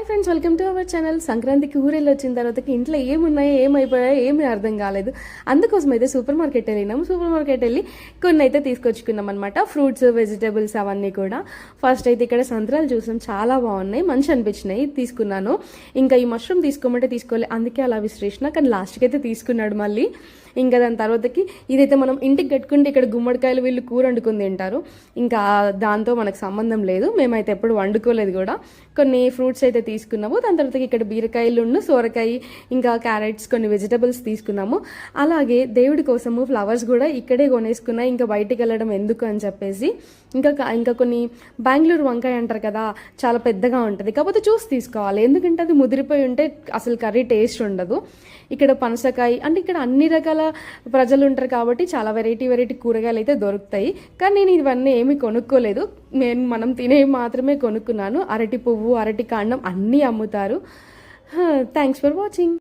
Friends, welcome to our channel. సంక్రాంతికి ఊరెళ్ళి వచ్చిన తర్వాతకి ఇంట్లో ఏమున్నాయో ఏమైపోయాయో ఏమీ అర్థం కాలేదు. అందుకోసం అయితే సూపర్ మార్కెట్ వెళ్ళినాము. సూపర్ మార్కెట్ వెళ్ళి కొన్ని అయితే తీసుకొచ్చుకున్నాం అనమాట. ఫ్రూట్స్, వెజిటేబుల్స్ అవన్నీ కూడా. ఫస్ట్ అయితే ఇక్కడ సంత్రాలు చూసాం, చాలా బాగున్నాయి, మంచి అనిపించినాయి, తీసుకున్నాను. ఇంకా ఈ మష్రూమ్ తీసుకోమంటే తీసుకోవాలి, అందుకే అలా విసిరేసిన, కానీ లాస్ట్కి అయితే తీసుకున్నాడు మళ్ళీ. ఇంకా దాని తర్వాతకి ఇదైతే మనం ఇంటికి కట్టుకుంటే ఇక్కడ గుమ్మడికాయలు వీళ్ళు కూర వండుకుని తింటారు, ఇంకా దాంతో మనకు సంబంధం లేదు, మేమైతే ఎప్పుడు వండుకోలేదు కూడా. కొన్ని ఫ్రూట్స్ అయితే తీసుకున్నాము. దాని తర్వాత ఇక్కడ బీరకాయలు, సోరకాయ, ఇంకా క్యారెట్స్, కొన్ని వెజిటబుల్స్ తీసుకున్నాము. అలాగే దేవుడి కోసము ఫ్లవర్స్ కూడా ఇక్కడే కొనేసుకున్నా, ఇంకా బయటికి వెళ్ళడం ఎందుకు అని చెప్పేసి. ఇంకా కొన్ని బెంగళూరు వంకాయ అంటారు కదా, చాలా పెద్దగా ఉంటుంది, కాకపోతే చూసి తీసుకోవాలి, ఎందుకంటే అది ముదిరిపోయి ఉంటే అసలు కర్రీ టేస్ట్ ఉండదు. ఇక్కడ పనసకాయ, అంటే ఇక్కడ అన్ని రకాల ప్రజలు ఉంటారు కాబట్టి చాలా వెరైటీ కూరగాయలు అయితే దొరుకుతాయి. కానీ నేను ఇవన్నీ ఏమీ కొనుక్కోలేదు, మనం తినేవి మాత్రమే కొనుక్కున్నాను. అరటి పువ్వు, అరటి కాండం అన్నీ అమ్ముతారు. Thanks for watching.